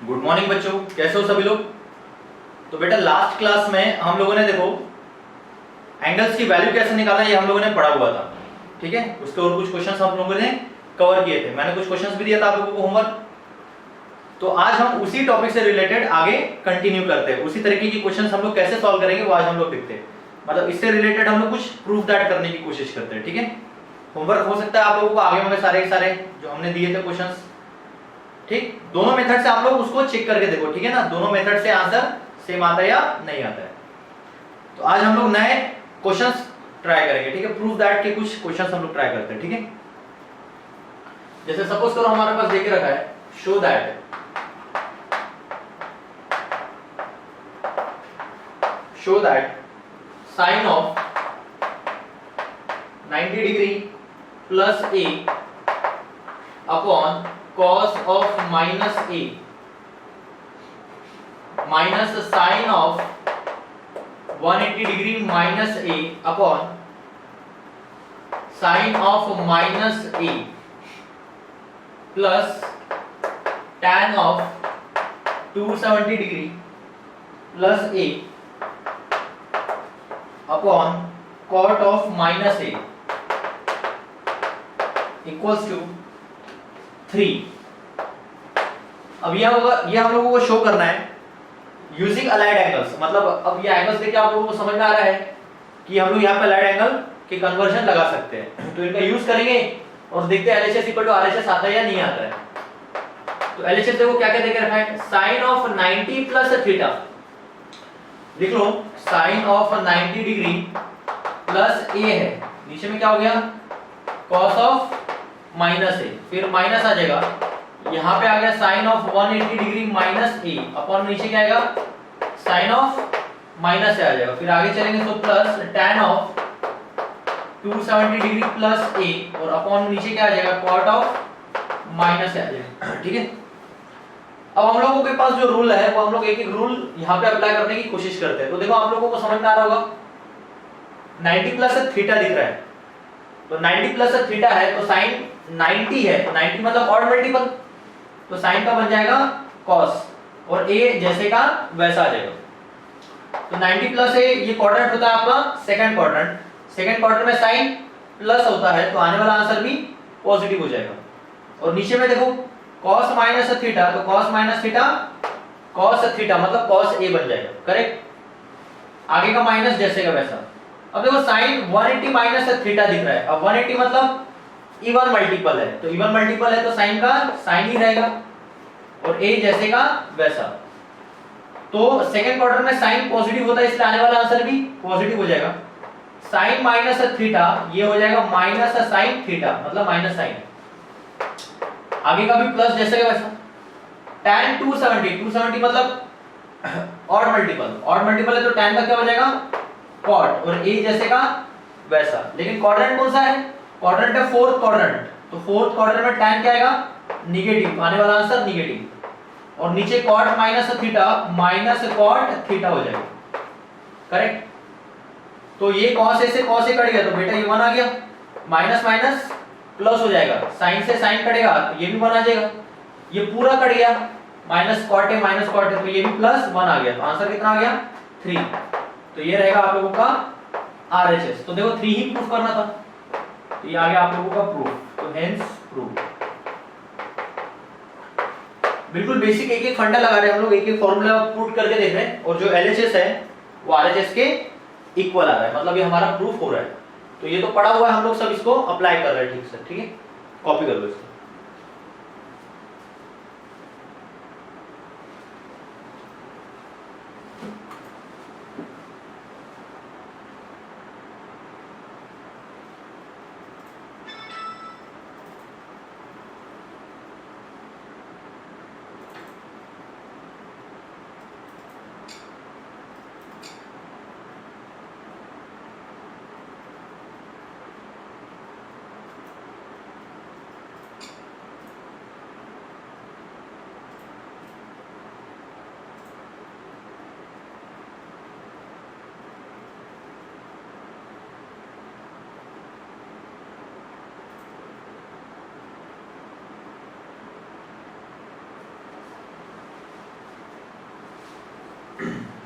Good morning बच्चों, कैसे हो सभी लोग। तो बेटा लास्ट क्लास में हम लोगों ने देखो एंगल्स की वैल्यू कैसे निकालना ये हम लोगों ने पढ़ा हुआ था। ठीक है, उसके और कुछ क्वेश्चंस हम लोगों ने कवर किए थे। मैंने कुछ क्वेश्चंस भी दिया था आप लोगों को होमवर्क। तो आज हम उसी टॉपिक से रिलेटेड आगे कंटिन्यू करते हैं। उसी तरीके की क्वेश्चंस हम लोग कैसे सॉल्व करेंगे वो आज हम लोग देखते हैं। मतलब इससे रिलेटेड हम लोग कुछ प्रूफ दैट करने की कोशिश करते हैं। ठीक है, होमवर्क हो सकता है आप लोगों को आगे में सारे सारे जो हमने दिए थे क्वेश्चंस। ठीक, दोनों मेथड से आप लोग उसको चेक करके देखो। ठीक है ना, दोनों मेथड से आंसर सेम आता है या नहीं आता है। तो आज हम लोग नए क्वेश्चंस ट्राई करेंगे। ठीक है, प्रूफ दैट के कुछ क्वेश्चंस हम लोग ट्राई करते हैं। ठीक है, जैसे सपोज करो हमारे पास देके रखा है show that sine of 90 degree plus a upon cos of minus a minus sin of 180 degree minus a upon sin of minus a plus tan of 270 degree plus a upon cot of minus a equals to 3। अब यह हम लोगों को show करना है using allied angles. मतलब अब ये एंगल्स देखिए आप लोगों को समझ में आ रहा है कि हम लोग यहाँ पे अलाइड एंगल के कन्वर्जन लगा सकते हैं। तो इनका यूज करेंगे और देखते हैं LHS इक्वल टू RHS आता है या नहीं आता है। तो LHS देखो क्या क्या देके रखा है, साइन ऑफ 90 प्लस थीटा। लिख लो sine of 90 degree plus a है, नीचे में क्या हो गया cos ऑफ माइनस a, फिर माइनस आ जाएगा, यहाँ पे आ गया sine of 180 degree minus a upon नीचे क्या आएगा साइन ऑफ माइनस a आ जाएगा। फिर आगे चलेंगे तो plus tan of 270 degree plus a और अपॉन नीचे क्या आ जाएगा cot ऑफ माइनस a आ जाएगा। ठीक है, अब हम लोगों के पास जो रूल है वो हम लोग एक एक रूल यहाँ पे अप्लाई करने की कोशिश करते हैं। तो देखो आप लोगों को समझ में आ रहा होगा 90 प्लस थीटा दिख रहा है, तो 90 प्लस थीटा है तो साइन 90 है, तो 90 मतलब ऑड मल्टीपल, तो साइन का बन जाएगा cos और a जैसे का वैसा आ जाएगा। तो 90 प्लस a ये क्वाड्रेंट होता है आपका सेकंड क्वाड्रेंट। सेकंड क्वाड्रेंट में साइन प्लस होता है तो आने वाला आंसर भी पॉजिटिव हो जाएगा। और नीचे में देखो cos माइनस थीटा, तो cos minus theta cos theta मतलब cos a बन जाएगा। करेक्ट, आगे का माइनस जैसे का वैसा। अब देखो साइन 180 माइनस थीटा दिख रहा है, अब 180 मतलब इवन मल्टीपल है, तो इवन मल्टीपल है तो साइन का साइन ही रहेगा और a जैसे का वैसा। तो सेकंड क्वार्टर में साइन पॉजिटिव होता है इसलिए आने वाला आंसर भी पॉजिटिव हो जाएगा। साइन माइनस थीटा ये हो जाएगा माइनस साइन थीटा मतलब माइनस साइन, आगे का भी प्लस जैसे का वैसा। tan 270 मतलब ऑड मल्टीपल है तो tan का क्या हो जाएगा cot और a जैसे का वैसा। लेकिन क्वाड्रेंट कौन सा है, क्वाड्रेंट है फोर्थ क्वाड्रेंट, तो फोर्थ क्वाड्रेंट में tan क्या आएगा नेगेटिव, आने वाला आंसर नेगेटिव। और नीचे cot minus theta minus cot theta हो जाएगा। करेक्ट, तो ये cos a से cos a कट गया तो बेटा ये 1 आ गया, माइनस माइनस प्लस हो जाएगा, साइन से साइन कटेगा तो ये भी 1 आ जाएगा, ये पूरा कट गया माइनस cot a तो ये भी प्लस 1 आ गया, तो आंसर कितना आ गया 3। तो ये रहेगा आप लोगों का RHS। तो देखो 3 ही प्रूफ करना था, तो ये आ गया आप लोगों का प्रूफ, तो हेंस प्रूफ। बिल्कुल बेसिक एक एक फंडा लगा रहे हैं हम लोग, एक एक फॉर्मूला पुट करके देख रहे हैं और जो LHS है वो RHS के इक्वल आ रहा है, मतलब ये हमारा प्रूफ हो रहा है। तो ये तो पढ़ा हुआ है, हम लोग सब इसको अप्लाई कर रहे हैं ठीक से। ठीक है, कॉपी कर लो इसको।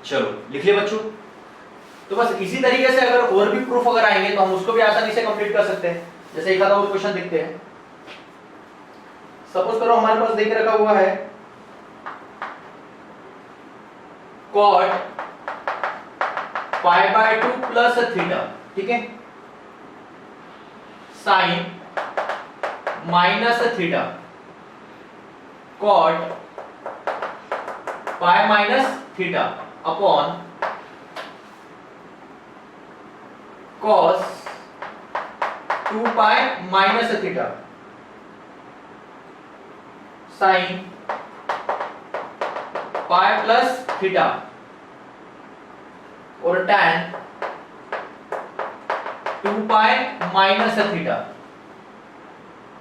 चलो लिख लिया बच्चों। तो बस इसी तरीके से अगर और भी प्रूफ अगर आएंगे तो हम उसको भी आसानी से कंप्लीट कर सकते हैं। जैसे एक आधा और क्वेश्चन देखते हैं। सपोज करो हमारे पास देख रखा हुआ है cot pi by 2 plus theta, ठीक है, sine minus theta, cot pi minus theta upon cos 2 pi minus theta, sine pi plus theta और tan 2 पाई माइनस थीटा।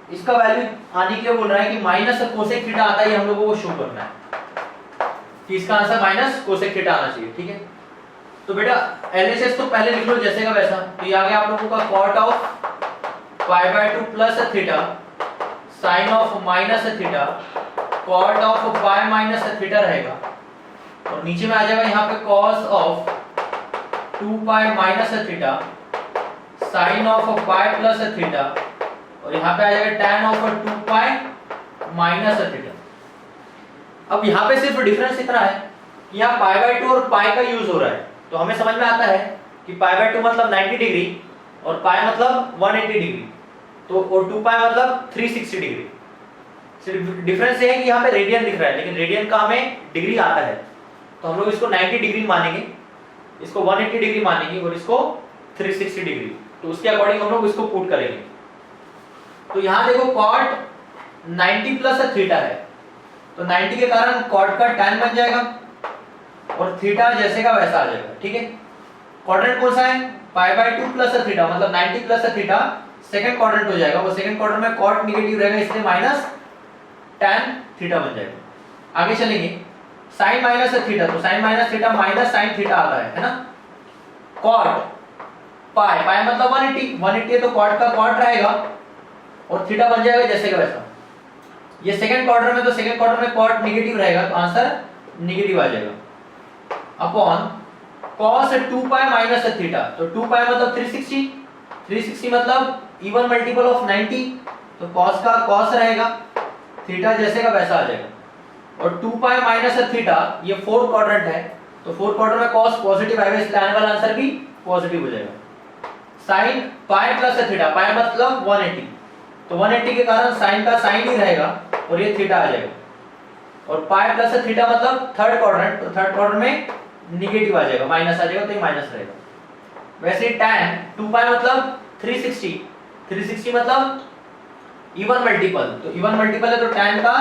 इसका वैल्यू आने के लिए बोल रहा है कि माइनस कोसेक थीटा आता है, हम लोगों को शो करना है कि इसका आंसर माइनस कोसेक थीटा आना चाहिए, ठीक है। तो बेटा एलएचएस तो पहले लिख लो जैसे का वैसा। तो ये आ गया आप लोगों का cot of pi by 2 plus theta, sine of minus theta, cot of pi minus theta रहेगा और नीचे में आ जाएगा यहाँ पे cos of 2 pi minus theta, sine of pi plus theta और यहाँ पे आ जाएगा tan of 2 pi minus theta. अब यहाँ पे सिर्फ डिफरेंस इतना है कि यहाँ पाई बाय 2 और पाई का यूज हो रहा है, तो हमें समझ में आता है कि पाई बाय 2 मतलब 90 डिग्री और पाई मतलब 180 डिग्री, तो और 2 पाई मतलब 360 डिग्री। सिर्फ डिफरेंस ये है कि यहाँ पे रेडियन दिख रहा है, लेकिन रेडियन का हमें डिग्री आता है, तो हम लोग इसको 90 डिग्री मानेंगे, इसको 180 डिग्री मानेंगे और इसको 360 डिग्री। तो उसके अकॉर्डिंग हम लोग इसको पुट करेंगे। तो यहाँ देखो cot 90 प्लस थीटा है, तो 90 के कारण cot का tan बन जाएगा और थीटा जैसे का वैसा आ जाएगा, ठीक है। क्वाड्रेंट कौन सा है? पाई बाय 2 प्लस थीटा, मतलब 90 प्लस थीटा सेकंड क्वाड्रेंट हो जाएगा। वो सेकंड क्वाड्रेंट में cot नेगेटिव रहेगा, इसलिए माइनस tan थीटा बन जाएगा। आगे चलेंगे, साइन माइनस थीटा, तो sine minus theta minus sine theta आता है ना। cot पाई, पाई मतलब 180 है, तो cot का cot रहेगा और थीटा बन जाएगा जैसे का वैसा। ये सेकंड क्वार्टर में, तो सेकंड क्वार्टर में cot नेगेटिव रहेगा, तो आंसर नेगेटिव आ जाएगा upon cos 2 pi minus theta, तो 2 पाई मतलब 360 मतलब इवन मल्टीपल ऑफ 90, तो cos का cos रहेगा, थीटा जैसे का वैसा आ जाएगा और 2 पाई माइनस थीटा ये फोर्थ क्वाड्रेंट है, तो फोर्थ क्वाड्रेंट में cos पॉजिटिव आएगा, इसलिए आने वाला आंसर भी पॉजिटिव हो जाएगा। साइन पाई प्लस थीटा, पाई मतलब 180, तो 180 के कारण साइन का साइन ही रहेगा और ये थीटा आ जाएगा और पाई प्लस थीटा मतलब थर्ड क्वाड्रेंट, तो थर्ड क्वाड्रेंट में नेगेटिव आ जाएगा, माइनस आ जाएगा, तो ये माइनस रहेगा। वैसे tan 2 पाई मतलब 360 मतलब इवन मल्टीपल, तो इवन मल्टीपल है तो tan का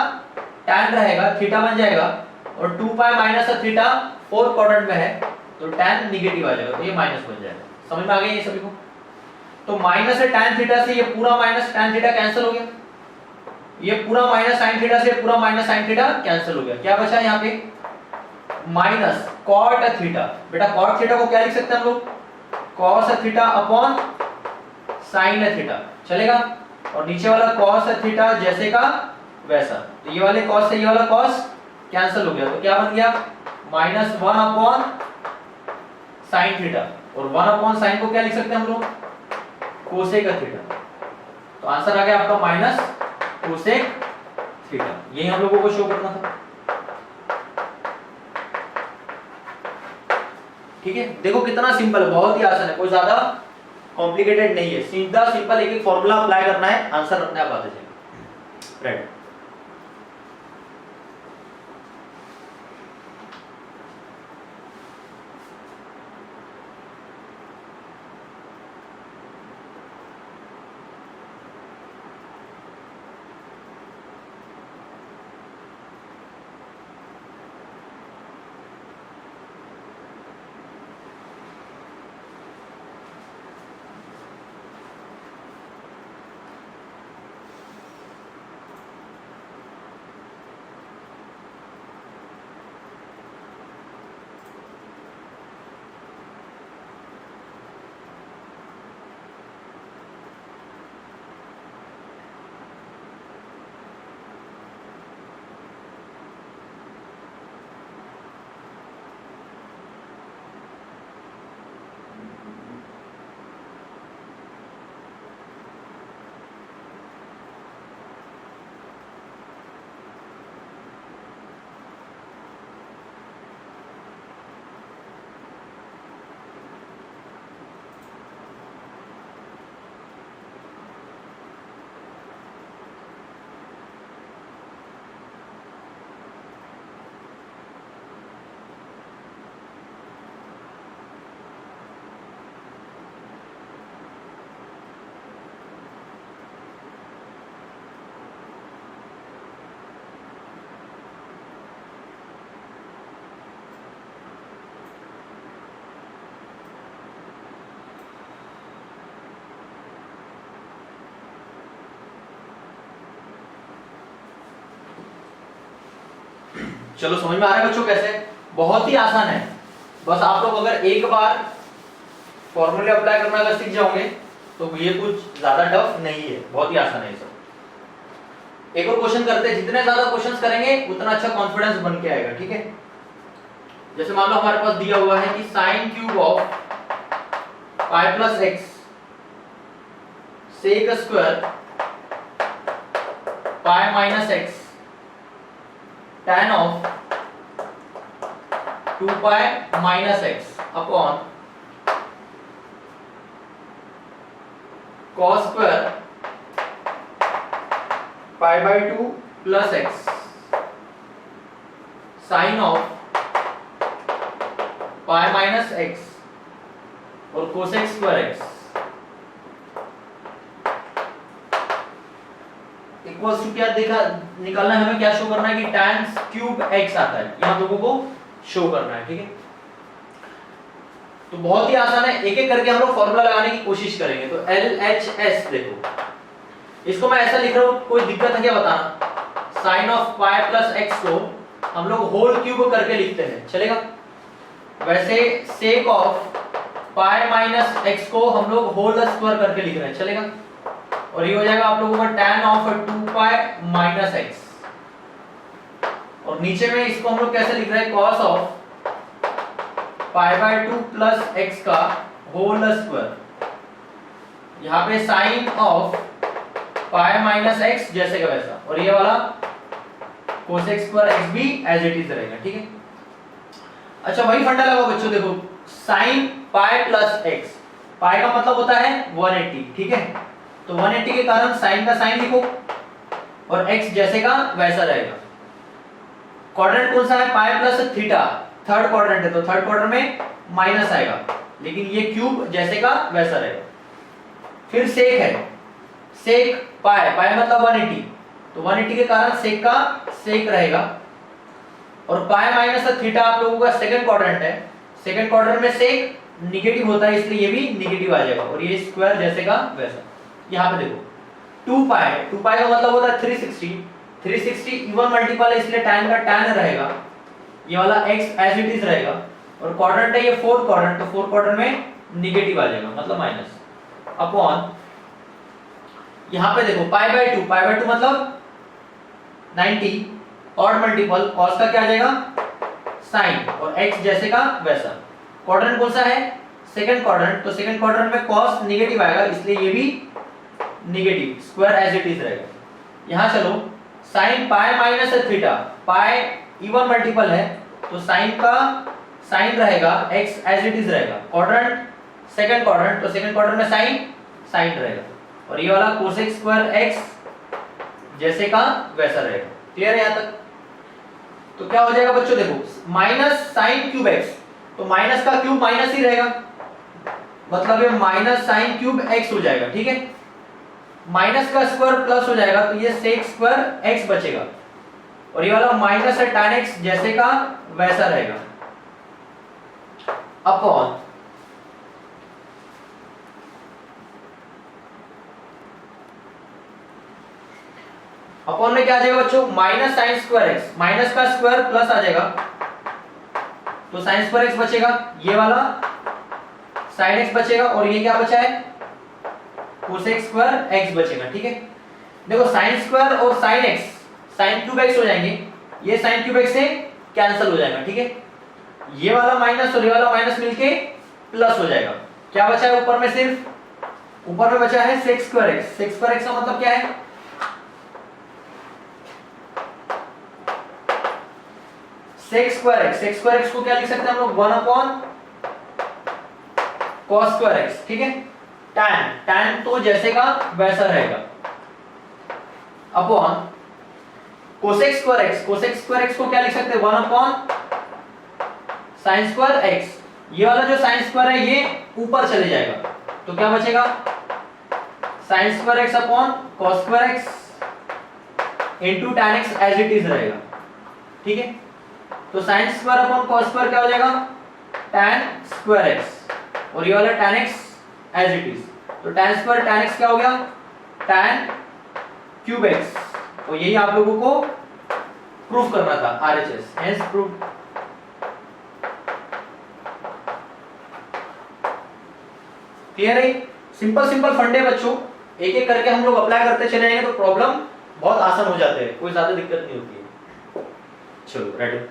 tan रहेगा, थीटा बन जाएगा और 2 pi minus theta fourth quadrant में है, तो tan नेगेटिव आ जाएगा, तो ये माइनस बन जाएगा। समझ में आ गया ये सभी को? तो माइनस tan थीटा से ये पूरा माइनस tan थीटा कैंसिल हो गया, ये पूरा माइनस sin थीटा से पूरा माइनस sin थीटा कैंसिल हो गया। क्या बचा यहाँ पे? Minus cot theta. बेटा cot थीटा को क्या लिख सकते हैं हम लोग? cos theta upon sin theta, चलेगा। और नीचे वाला cos थीटा जैसे का वैसा, तो ये वाले cos से ये वाला cos कैंसिल हो गया, तो क्या बन गया? माइनस 1 अपॉन sin थीटा, और 1 अपॉन sin को क्या लिख सकते हैं हम लोग? Cosec theta. तो आंसर आ गया आपका माइनस कोसेक थीटा। यही हम लोगों को शो करना था, ठीक है। देखो कितना सिंपल है, बहुत ही आसान है, कोई ज्यादा कॉम्प्लिकेटेड नहीं है, सीधा सिंपल एक एक फॉर्मूला अप्लाई करना है, आंसर अपने आप आता जाएगा। राइट, चलो समझ में आ रहा है बच्चों कैसे? बहुत ही आसान है। बस आप लोग अगर एक बार फॉर्मूले अप्लाई करना अगर सीख जाओगे तो ये कुछ ज्यादा टफ नहीं है, बहुत ही आसान है ये सब। एक और क्वेश्चन करते हैं, जितने ज्यादा क्वेश्चंस करेंगे उतना अच्छा कॉन्फिडेंस बन के आएगा, ठीक है? जैसे मान लो हमारे पास दिया हुआ है कि sine cube of pi plus x sec square pi minus x tan of 2 pi minus x upon cos square pi by 2 plus x sine of pi minus x और cosec square x equals to क्या देखा निकालना है हमें, क्या show करना है कि tan क्यूब x आता है, यहां लोगों को शो करना है, ठीक है? तो बहुत ही आसान है, एक एक करके हम लोग फॉर्मूला लगाने की कोशिश करेंगे। तो LHS देखो, इसको मैं ऐसा लिख रहा हूं, कोई दिक्कत है क्या बताना? Sine of pi plus x को हम लोग होल क्यूब करके लिखते हैं, चलेगा? वैसे sake of pi minus x को हम लोग होल स्क्वायर करके लिख रहे हैं, चलेगा? और ये हो जाएगा आप लोगों का tan of 2 pi minus x, और नीचे में इसको हम लोग कैसे लिख रहे हैं? cos of pi by 2 plus x का होल स्क्वायर, यहाँ पे sine of pi minus x जैसे का वैसा, और ये वाला कोसेक स्क्वायर एक्स भी एज इट इज रहेगा, ठीक है? अच्छा वही फंडा लगाओ बच्चों, देखो sine pi plus x, pi का मतलब होता है 180, ठीक है? तो 180 के कारण साइन का साइन लिखो और x जैसे का वैसा रहेगा। क्वाड्रेंट कौन सा है? पाई प्लस थीटा, थर्ड क्वाड्रेंट है तो थर्ड क्वाड्रेंट में माइनस आएगा, लेकिन ये क्यूब जैसे का वैसा रहेगा। फिर सेक है, सेक पाई, पाई मतलब 180, तो 180 के कारण सेक का सेक रहेगा, और पाई माइनस थीटा आप लोगों का सेकंड क्वाड्रेंट है, सेकंड क्वाड्रेंट में सेक निगेटिव होता है इसलिए ये भी निगेटिव आ जाएगा, और ये स्क्वायर जैसे का वैसा। यहाँ पे देखो 2 पाई का मतलब होता है 360, 360 इवन मल्टीपल है इसलिए tan का tan रहेगा, ये वाला x एज इट इज रहेगा, और क्वाड्रेंट है ये फोर्थ क्वाड्रेंट, तो फोर्थ क्वाड्रेंट में निगेटिव आ जाएगा मतलब माइनस, अपॉन यहाँ पे देखो पाई बाय 2 मतलब 90, ऑड मल्टीपल cos का क्या आ जाएगा? साइन, और x जैसे का वैसा। क्वाड्रेंट कौन सा है? सेकंड क्वाड्रेंट, तो सेकंड क्वाड्रेंट में cos निगेटिव आएगा इसलिए ये भी negative, square as it is रहेगा। यहां चलो sine pi minus theta, pi even multiple है तो साइन का साइन रहेगा, x एज इट इज रहेगा, क्वाड्रेंट सेकंड क्वाड्रेंट, तो सेकंड क्वाड्रेंट में साइन साइन रहेगा, और ये वाला कोसेक स्क्वायर x जैसे का वैसा रहेगा। क्लियर है यहां तक? तो क्या हो जाएगा बच्चों, देखो माइनस साइन क्यूब x, तो माइनस का क्यूब माइनस ही रहेगा, मतलब ये माइनस साइन क्यूब x हो जाएगा, ठीक है? माइनस का स्क्वायर प्लस हो जाएगा तो ये सेक स्क्वायर x बचेगा, और ये वाला माइनस है tan x जैसे का वैसा रहेगा, अपॉन अपॉन में क्या आ जाएगा बच्चों? Minus sign square x, minus का स्क्वायर प्लस आ जाएगा तो साइन स्क्वायर x बचेगा, ये वाला साइन x बचेगा, और ये क्या बचा है? कोसेक स्क्वायर x बचेगा, ठीक है? देखो साइन स्क्वायर और sine x, sine cube x हो जाएंगे, ये साइन क्यूब x से कैंसिल हो जाएगा, ठीक है? ये वाला माइनस और ये वाला माइनस मिलके प्लस हो जाएगा। क्या बचा है ऊपर में? सिर्फ ऊपर में बचा है sec square x। Sec square x का मतलब क्या है? Sec square x, sec square x को क्या लिख सकते हैं हम लोग? 1 अपॉन cos स्क्वायर x, ठीक है? tan तो जैसे का वैसा रहेगा, upon cosec square x, cosec square x को क्या लिख सकते हैं? 1 अपॉन साइन स्क्वायर x, ये वाला जो साइन स्क्वायर है ये ऊपर चले जाएगा, तो क्या बचेगा? Sine square x upon cos square x into tan x as it is रहेगा, ठीक है? तो sine square upon cos square क्या हो जाएगा? tan स्क्वायर x, और ये वाला tan x as it is, तो tan स्क्वायर tan x क्या हो गया? tan क्यूब x, और यही आप लोगों को प्रूफ करना था RHS, हेंस प्रूफ। क्लियर है? सिंपल सिंपल फंडे बच्चों, एक एक करके हम लोग अप्लाई करते चले जाएंगे तो प्रॉब्लम बहुत आसान हो जाते हैं, कोई ज्यादा दिक्कत नहीं होती है। चलो रेडी।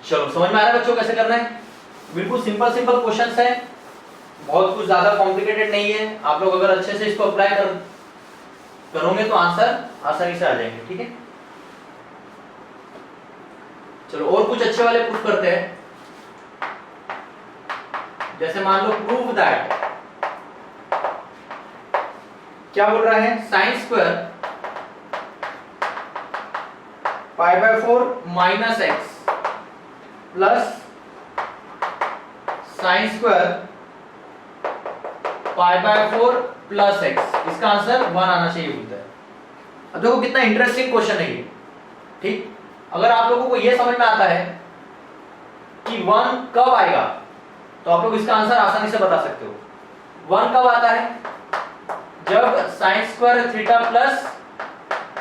चलो समझ में आ रहा है बच्चों कैसे करना है? बिल्कुल सिंपल सिंपल क्वेश्चंस है, बहुत कुछ ज्यादा कॉम्प्लिकेटेड नहीं है। आप लोग अगर अच्छे से इसको अप्लाई करोगे तो आंसर आसानी से आ जाएंगे। ठीक है, चलो और कुछ अच्छे वाले प्रूफ करते हैं। जैसे मान लो प्रूव दैट, क्या बोल रहा है, sine square π/4 minus x plus sine square π/4 plus x, इसका आंसर 1 आना चाहिए बोलता है। अब देखो कितना इंटरेस्टिंग क्वेश्चन है ये। ठीक, अगर आप लोगों को ये समझ में आता है कि 1 कब आएगा तो आप लोग इसका आंसर आसानी से बता सकते हो। 1 कब आता है? जब sine square theta plus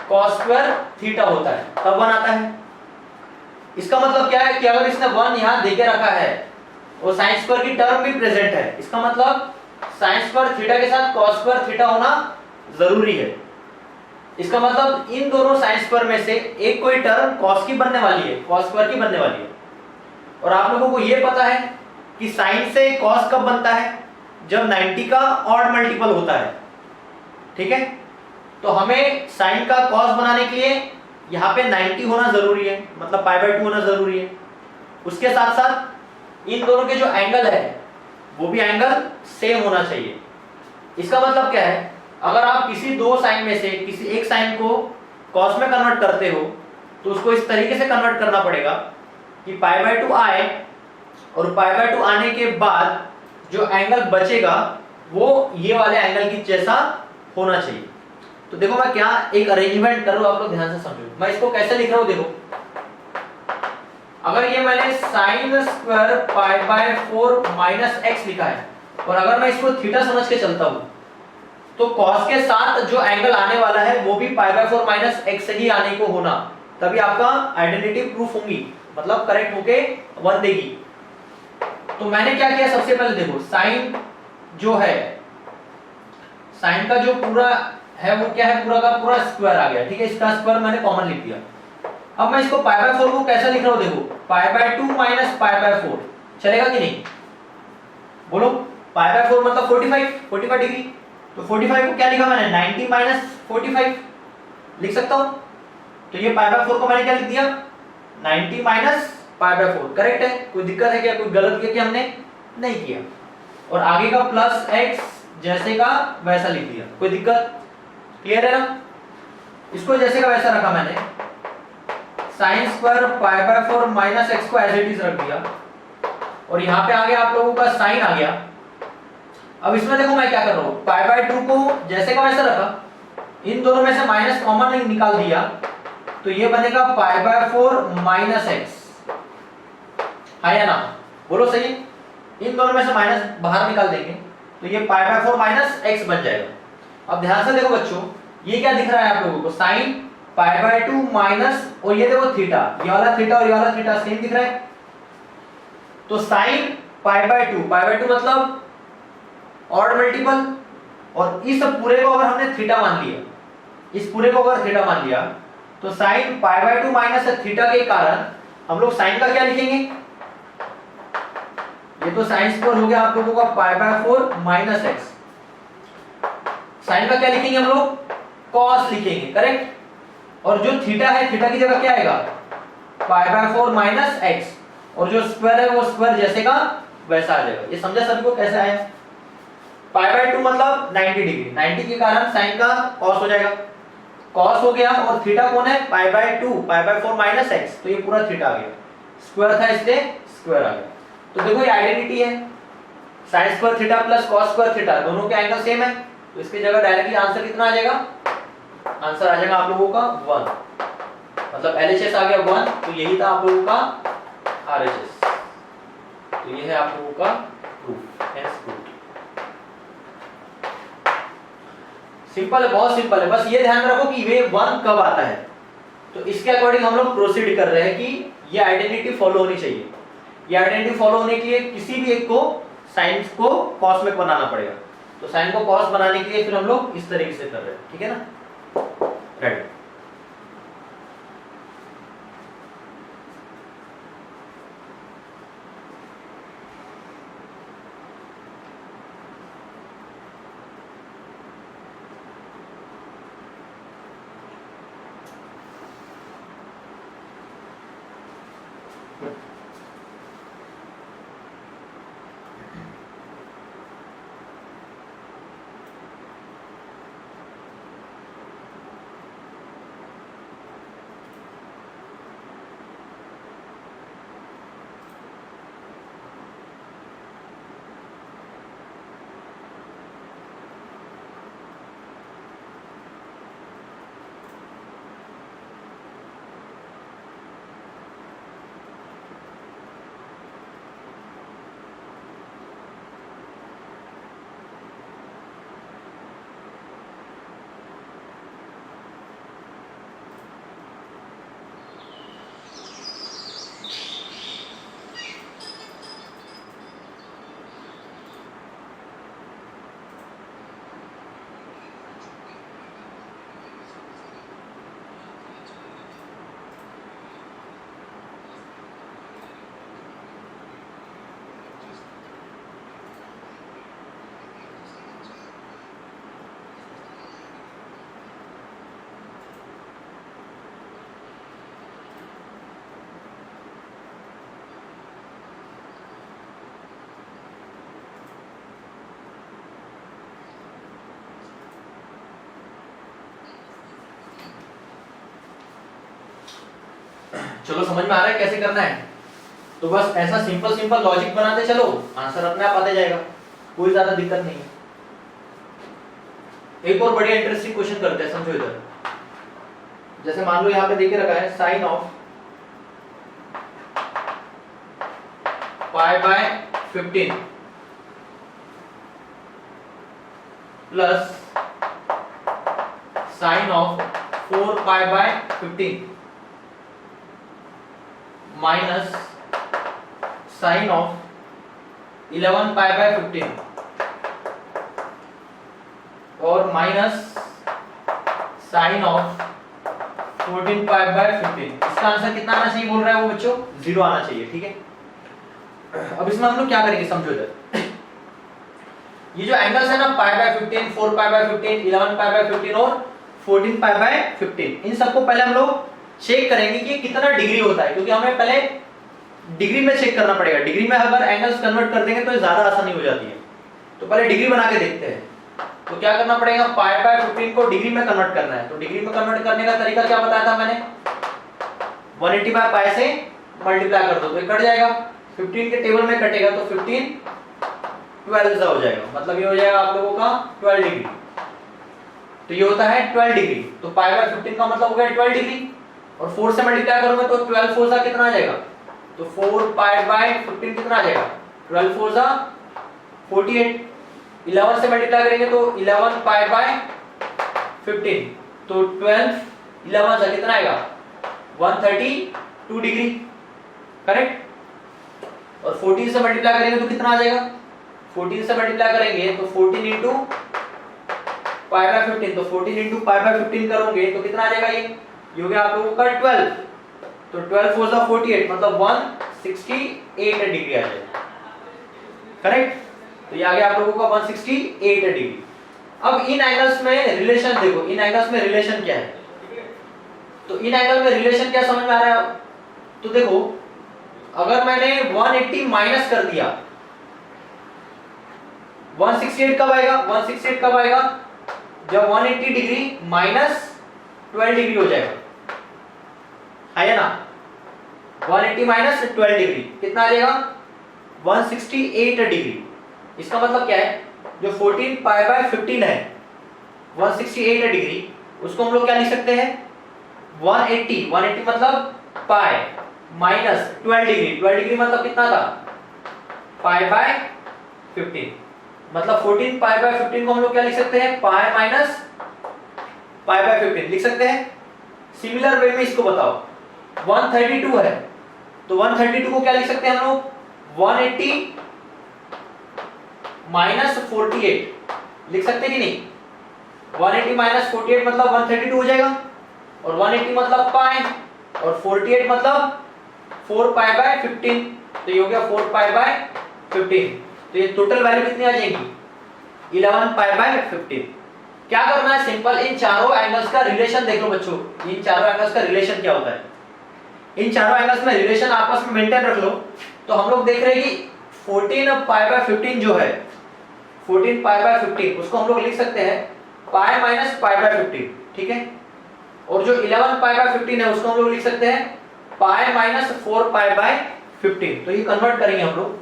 cos square theta होता है, तब 1 आता है। इसका मतलब क्या है कि अगर इसने 1 यहां देके रखा है और साइन स्क्वायर की टर्म भी प्रेजेंट है, इसका मतलब साइन स्क्वायर थीटा के साथ कॉस स्क्वायर थीटा होना जरूरी है। इसका मतलब इन दोनों साइन स्क्वायर में से एक कोई टर्म कॉस की बनने वाली है, कॉस स्क्वायर की बनने वाली है। और आप लोगों को यह पता है कि साइन से कॉस कब बनता है? जब 90 का ऑड मल्टीपल होता है। ठीक है, तो हमें साइन का कॉस बनाने के लिए यहाँ पे 90 होना जरूरी है, मतलब π/2 होना जरूरी है। उसके साथ साथ इन दोनों के जो एंगल है वो भी एंगल सेम होना चाहिए। इसका मतलब क्या है, अगर आप किसी दो साइन में से किसी एक साइन को कॉस में कन्वर्ट करते हो तो उसको इस तरीके से कन्वर्ट करना पड़ेगा कि π/2 आए और π/2 आने के बाद जो एंगल बचेगा वो ये वाले एंगल की जैसा होना चाहिए। तो देखो मैं क्या एक अरेंजमेंट कर रहा हूं, आप लोग ध्यान से समझो। मैं इसको कैसे लिख रहा हूं, देखो अगर ये मैंने साइन स्क्वायर π/4 माइनस एक्स लिखा है और अगर मैं इसको थीटा समझ के चलता हूं तो कॉस के साथ जो एंगल आने वाला है वो भी π/4 माइनस एक्स से ही आने को होना, तभी आपका आइडेंटिटी प्रूफ होगी, मतलब करेक्ट होके 1 देगी। तो मैंने क्या किया, सबसे पहले देखो साइन जो है, साइन का जो पूरा है वो क्या है, पूरा का पूरा स्क्वायर आ गया। ठीक है, इसका स्क्वायर मैंने कॉमन लिख दिया। अब मैं इसको π/4 को कैसे लिख रहा हूं, देखो π/2 माइनस π/4 चलेगा कि नहीं? बोलो, π/4 मतलब 45 डिग्री, तो 45 को क्या लिखा मैंने, 90 माइनस 45 लिख सकता हूं। तो ये π/4 को मैंने क्या लिख दिया, 90 माइनस π/4। करेक्ट है? कोई दिक्कत है क्या, कोई गलत किया कि हमने? नहीं किया। और आगे का प्लस एक्स जैसे का वैसा लिख दिया, कोई दिक्कत? क्लियर है ना? इसको जैसे का वैसा रखा मैंने, साइन स्क्वायर π/4 माइनस एक्स को एज इट इज रख दिया और यहाँ पे आगे आप लोगों का साइन आ गया। अब इसमें देखो मैं क्या कर रहा हूँ, पाई बाय 2 को जैसे का वैसे रखा, इन दोनों में से माइनस कॉमन निकाल दिया, तो ये बनेगा पाई बाय 4 माइनस एक्स, है या ना, बोलो सही। इन दोनों में से माइनस बाहर निकाल देंगे तो ये पाई बाय 4 माइनस एक्स बन जाएगा। अब ध्यान से देखो बच्चों, ये क्या दिख रहा है आप लोगों को, साइन पाई बाय 2 माइनस, और ये देखो थीटा, ये वाला थीटा और ये वाला थीटा सेम दिख रहा है। तो साइन पाई बाय 2 मतलब ऑड मल्टीपल, और इस पूरे को अगर हमने थीटा मान लिया, इस पूरे को अगर थीटा मान लिया, तो sine pi by 2 minus theta के कारण हम लोग साइन का क्या लिखेंगे, ये तो साइन स्क्वायर हो गया आप लोगों का pi by 4 minus x, sine का क्या लिखेंगे हम लोग, कॉस लिखेंगे, करेक्ट। और जो थीटा है, थीटा की जगह क्या आएगा, पाई बाय 4 माइनस एक्स, और जो स्क्वायर है वो स्क्वायर जैसे का वैसा आ जाएगा। ये समझा सभी को कैसे आया। पाई बाय 2 मतलब 90 डिग्री, 90 के कारण साइन का कॉस हो जाएगा, कॉस हो गया, और थीटा कौन है, पाई by 2 pi by 4 minus x, तो ये पूरा थीटा आ गया, स्क्वायर था इसलिए स्क्वायर आ गया। तो देखो ये आइडेंटिटी है, sine square theta plus cos square theta, दोनों के एंगल सेम है, तो इसकी जगह डायरेक्टली आंसर कितना आ जाएगा, आंसर आ जाएगा आप लोगों का 1, मतलब LHS आ गया 1, तो यही था आप लोगों का RHS। तो ये है आप लोगों का प्रूफ, हेंस प्रूफ। सिंपल है, बहुत सिंपल है, बस ये ध्यान में रखो कि वे 1 कब आता है, तो इसके अकॉर्डिंग हम लोग प्रोसीड कर रहे हैं कि ये आइडेंटिटी फॉलो होनी चाहिए। ये आइडेंटिटी फॉलो होने के लिए किसी भी एक को साइन को कॉस में बनाना पड़ेगा, तो साइन को कॉस बनाने के लिए फिर हम लोग इस तरीके से कर रहे हैं, ठीक है ना, रेडी। चलो समझ में आ रहा है कैसे करना है। तो बस ऐसा सिंपल सिंपल लॉजिक बनाते चलो, आंसर अपने आप आते जाएगा, कोई ज्यादा दिक्कत नहीं है। एक और बढ़िया इंटरेस्टिंग क्वेश्चन करते हैं, समझो इधर। जैसे मान लो यहाँ पे देके रखा है sine of pi by 15 plus sine of 4 pi by 15 minus sine of 11 pi by 15 और minus sine of 14 pi by 15। इसका आंसर कितना आना चाहिए बोल रहा है वो बच्चों, 0 आना चाहिए, ठीक है। अब इसमें हम लोग क्या करेंगे समझो इधर, ये जो एंगल्स है ना पाई by 15, 4 pi by 15, 11 pi by 15 और 14 पाई बाय 15, इन सबको पहले हम लोग चेक करेंगे कि कितना डिग्री होता है, क्योंकि हमें पहले डिग्री में चेक करना पड़ेगा। डिग्री में अगर एंगल्स कन्वर्ट कर देंगे तो ज्यादा आसानी हो जाती है, तो पहले डिग्री बना के देखते हैं। तो क्या करना पड़ेगा, पाई बाय 15 को डिग्री में कन्वर्ट करना है। तो डिग्री में कन्वर्ट करने का तरीका क्या बताया था मैंने, 180 बाय पाई से मल्टीप्लाई कर दो तो ये कट जाएगा, 15 के टेबल में कटेगा तो 15 12 हो जाएगा, मतलब ये हो जाएगा आप लोगों का 12 डिग्री। तो ये होता है 12 डिग्री, तो पाई बाय 15 का मतलब हो गया 12 डिग्री, और 4 से मल्टीप्लाई करोगे तो 12 4 जा कितना आ जाएगा, तो 4 पाई बाय 15 कितना आ जाएगा, 12 4 जा 48। 11 से मल्टीप्लाई करेंगे तो 11 पाई बाय 15, तो 12 11 जा कितना आएगा, 132 डिग्री, करेक्ट। और 14 से मल्टीप्लाई करेंगे तो कितना आ जाएगा, 14 से मल्टीप्लाई करेंगे तो 14 इंटू पाई बाय 15, तो 14 इंटू पाई बाय 15 करोगे तो कितना आ जाएगा, ये हो गया आप लोगों का 12, तो 12 4 जा 48, मतलब 168 डिग्री आ जाएगा, करेक्ट। तो ये आ गया आप लोगों का 168 डिग्री। अब इन एंगल्स में रिलेशन देखो, इन एंगल्स में रिलेशन क्या है, तो इन एंगल में रिलेशन क्या समझ में आ रहा है, तो देखो अगर मैंने 180 माइनस कर दिया, 168 कब आएगा, 168 कब आएगा, जब 180 डिग्री माइनस 12 डिग्री हो जाएगा, है ना। 180 माइनस 12 डिग्री कितना आ जाएगा, 168 डिग्री। इसका मतलब क्या है, जो 14 पाई बाय 15 है 168 डिग्री, उसको हम लोग क्या लिख सकते हैं, 180 मतलब पाई माइनस 12 डिग्री, 12 डिग्री मतलब कितना था, पाई बाय 15, मतलब 14 पाई बाय 15 को हम लोग क्या लिख सकते हैं, पाई माइनस पाई बाय 15 लिख सकते हैं। सिमिलर वे में इसको बताओ, 132 है तो 132 को क्या लिख सकते हैं हम लोग, 180 माइनस 48 लिख सकते हैं कि नहीं, 180 माइनस 48 मतलब 132 हो जाएगा, और 180 मतलब पाई, और 48 मतलब 4 पाई बाय 15, तो ये हो गया 4 पाई बाय 15, तो ये टोटल वैल्यू कितनी आ जाएगी, 11 पाई बाय 15। क्या करना है, सिंपल इन चारों एंगल्स का रिलेशन देख लो बच्चों, इन चारों एंगल्स का रिलेशन क्या होता है, इन चारों एंगल्स में रिलेशन आपस में मेंटेन रख लो। तो हम लोग देख रहे हैं कि 14 पाई बाय 15 जो है, 14 पाई बाय 15 उसको हम लोग लिख सकते हैं पाई माइनस पाई बाय 15, ठीक है। और जो 11 पाई बाय 15 है उसको हम लोग लिख सकते हैं पाई माइनस 4 पाई बाय 15, तो ये कन्वर्ट करेंगे हम लोग।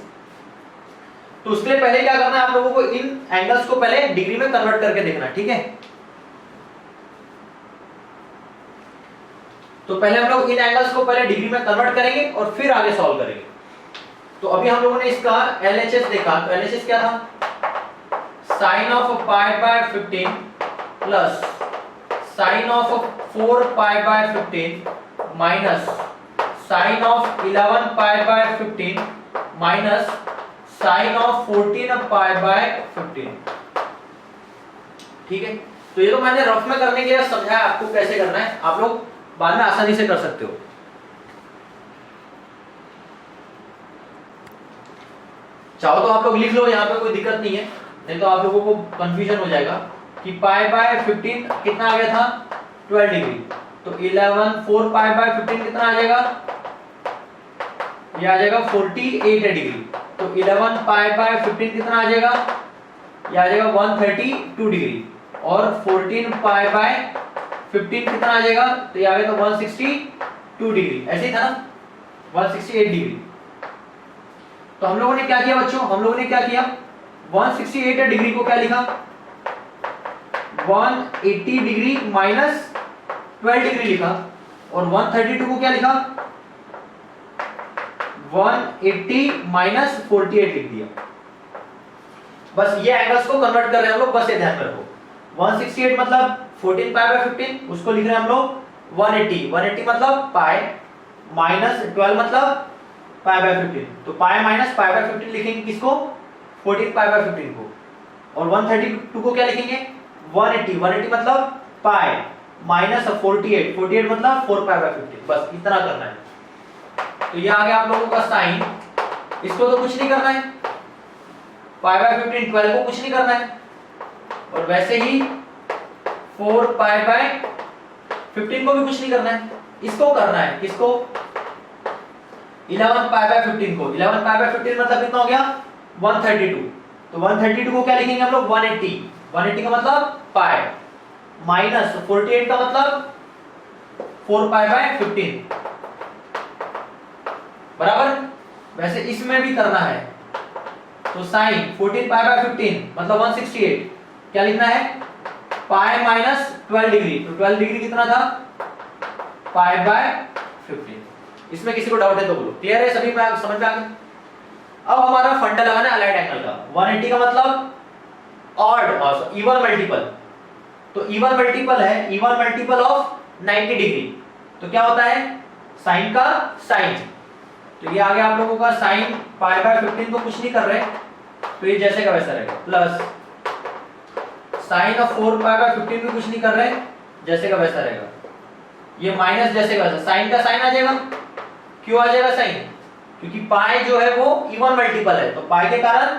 तो उसके लिए पहले क्या करना है आप लोगों को, इन एंगल्स को पहले डिग्री में कन्वर्ट करके देखना, ठीक है। तो पहले हम लोग इन एंगल्स को पहले डिग्री में कन्वर्ट करेंगे और फिर आगे सॉल्व करेंगे। तो अभी हम लोगों ने इसका LHS देखा, तो LHS क्या था, sine of pi by 15 plus sine of 4 pi by 15 minus sine of 11 pi by 15 minus sine of 14 pi by 15, ठीक है। तो ये तो मैंने रफ में करने के लिए समझाया आपको कैसे करना है, आप लोग बाद में आसानी से कर सकते हो। चाहो तो आप लोग लिख लो, यहाँ पे कोई दिक्कत नहीं है, नहीं तो आप लोगों को कंफ्यूजन हो जाएगा कि पाई बाय 15 कितना आ गया था, 12 डिग्री, तो 11 4 पाई बाय 15 कितना आ जाएगा, ये आ जाएगा 48 डिग्री, तो 11 पाई बाय 15 कितना आ जाएगा, ये आ जाएगा 132 डिग्री, और 14 पाई बाय 15 कितना आ जाएगा, तो ये आ गया तो 162 डिग्री, ऐसे ही था ना, 168 डिग्री। तो हम लोगों ने क्या किया बच्चों, हम लोगों ने क्या किया, 168 डिग्री को क्या लिखा, 180 डिग्री माइनस 12 डिग्री लिखा, और 132 को क्या लिखा, 180 माइनस 48 लिख दिया। बस ये एंगल्स को कन्वर्ट कर रहे हैं हम लोग, बस ये ध्यान में रखो। 168 मतलब 14 पाई बाय 15, उसको लिख रहे हैं हम लोग 180 मतलब पाई, माइनस 12 मतलब पाई बाय 15, तो पाई माइनस पाई बाय 15 लिखेंगे किसको, 14 पाई बाय 15 को, और 132 को क्या लिखेंगे, 180 मतलब पाई माइनस 48 मतलब 4 पाई बाय 15, बस इतना करना है। तो ये आ गया आप लोगों का साइन, इसको तो कुछ नहीं करना है, पाई बाय 15 12 को कुछ नहीं करना है, और वैसे ही 4 पाई बाय 15 को भी कुछ नहीं करना है, इसको करना है, किसको, 11 पाई बाय 15 को। 11 पाई बाय 15 मतलब कितना हो गया, 132, तो 132 को क्या लिखेंगे हम लोग, 180 का मतलब पाई, माइनस 48 का मतलब 4 पाई बाय 15, बराबर। वैसे इसमें भी करना है, तो साइन 14 पाई बाय 15 मतलब 168, क्या लिखना है पाई माइनस 12 डिग्री, तो 12 डिग्री कितना था पाई बाय 15। इसमें किसी को डाउट है तो बोलो, क्लियर है सभी में, समझ में आ गया। अब हमारा फंडा लगाना है अलाइड एंगल का। 180 का मतलब ऑड इवन मल्टीपल, तो इवन मल्टीपल है, इवन मल्टीपल ऑफ 90 डिग्री, तो क्या होता है साइन का साइन, तो ये आ गया आप लोगों का साइन पाई बाय 15 को कुछ नहीं कर रहे, तो ये जैसे का वैसा रहेगा, plus sine of 4 pi by 15 भी कुछ नहीं कर रहे, जैसे का वैसा रहेगा, ये माइनस जैसे का वैसा, साइन का साइन आ जाएगा। क्यों आ जाएगा साइन, क्योंकि पाई जो है वो इवन मल्टीपल है, तो पाई के कारण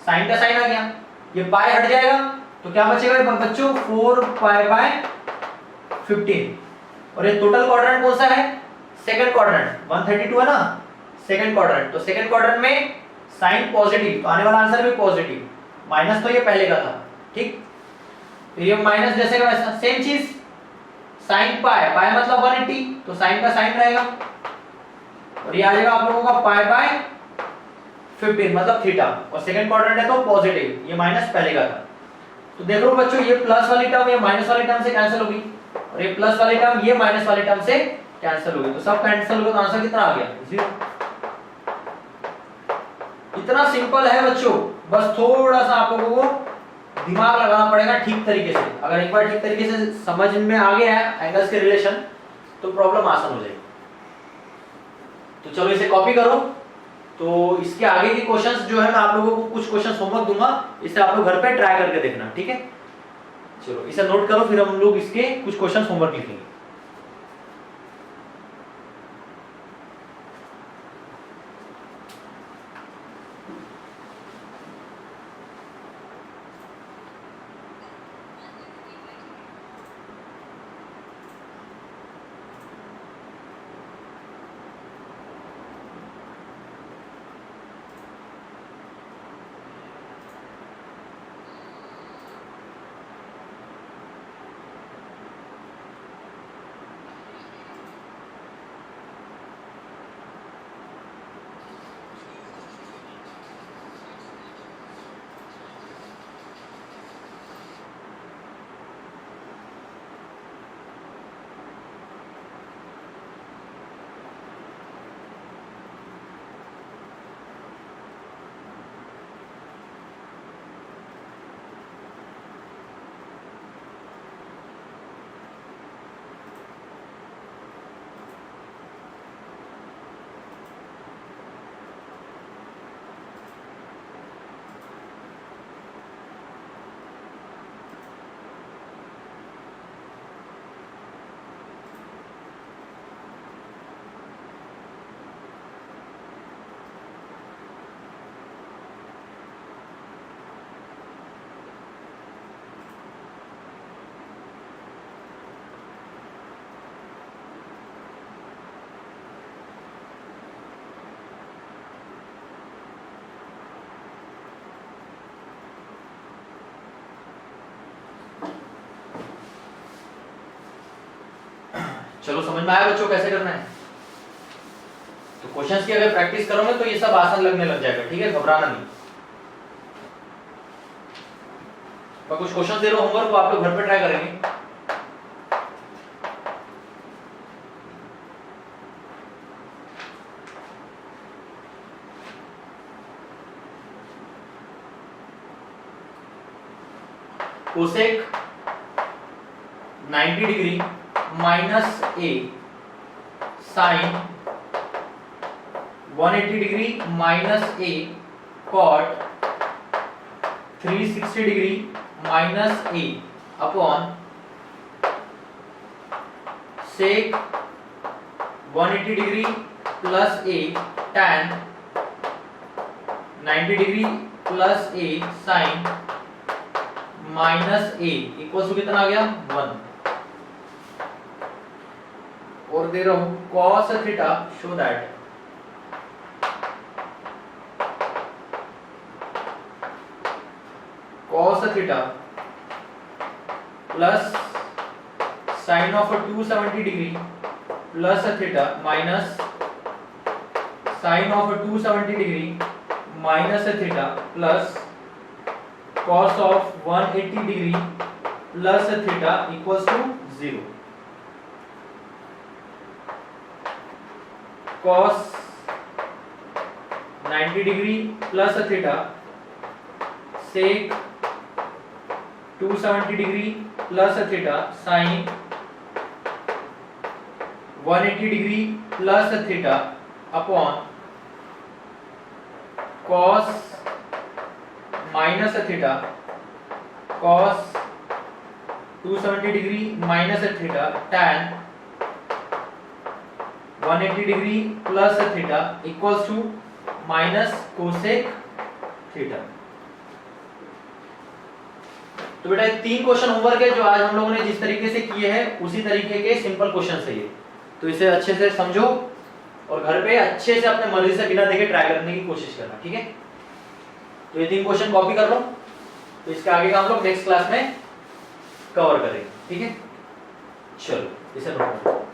साइन का साइन आ गया, ये पाई हट जाएगा, तो क्या बचेगा बच्चों 4 पाई बाय 15, और ये टोटल क्वाड्रेंट कौन सा है सेकंड क्वाड्रेंट, 132 है ना सेकंड क्वाड्रेंट, तो सेकंड क्वाड्रेंट में साइन पॉजिटिव, तो आने वाला आंसर भी पॉजिटिव, माइनस तो ये पहले का था, ठीक, तो ये माइनस जैसे का वैसा, सेम चीज साइन पाई, पाई मतलब 180, तो साइन का साइन रहेगा, और ये आ जाएगा आप लोगों का पाई बाय 15 मतलब थीटा, और सेकंड क्वाड्रेंट है तो पॉजिटिव, ये माइनस पहले का था, तो देख लो बच्चों ये प्लस वाली टर्म ये माइनस वाली टर्म से कैंसिल होगी, और ये प्लस वाली टर्म ये माइनस वाली टर्म से कैंसिल होगी, तो सब कैंसिल होगा, तो आंसर कितना आ गया 0। इतना सिंपल है बच्चों, बस थोड़ा सा आप लोगों को दिमाग लगाना पड़ेगा ठीक तरीके से, अगर एक बार ठीक तरीके से समझ में आ गया है एंगल्स के रिलेशन तो प्रॉब्लम आसान हो जाएगी। तो चलो इसे कॉपी करो, तो इसके आगे के क्वेश्चंस जो है मैं आप लोगों को कुछ क्वेश्चंस होमवर्क दूंगा, इसे आप लोग घर पे ट्राई करके देखना, ठीक है। चलो इसे नोट करो, फिर हम लोग इसके कुछ क्वेश्चंस होमवर्क लिखेंगे। चलो समझ में आया बच्चों कैसे करना है, तो क्वेश्चंस की अगर प्रैक्टिस करोगे तो ये सब आसान लगने लग जाएगा, ठीक है, घबराना नहीं। मैं कुछ क्वेश्चंस दे रहा हूं होमवर्क, वो आप लोग घर पे ट्राई करेंगे। Cosec 90 degree minus a sine 180 degree minus a cot 360 degree minus a upon sec 180 degree plus a tan 90 degree plus a sine minus a equal to कितना आ गया 1, और दे रहा हूं cos theta show that cos theta plus sine of 270 degree plus theta minus sine of 270 degree minus theta plus cos of 180 degree plus theta equals to 0। Cos 90 degree plus theta sec 270 degree plus theta sine 180 degree plus theta upon cos minus theta cos 270 degree minus theta tan 180 degree plus theta equals to minus cosec theta. तो बेटा 3 question homework है जो आज हम लोगों ने जिस तरीके से किए हैं उसी तरीके के सिंपल क्वेश्चन है ये। तो इसे अच्छे से समझो और घर पे अच्छे से अपने मर्जी से बिना देखे ट्राई करने की कोशिश करना, ठीक है। तो ये 3 क्वेश्चन कॉपी कर लो, तो इसके आगे का हम लोग नेक्स्ट क्लास में कवर करेंगे, ठीक है। चलो इसे पढ़ो।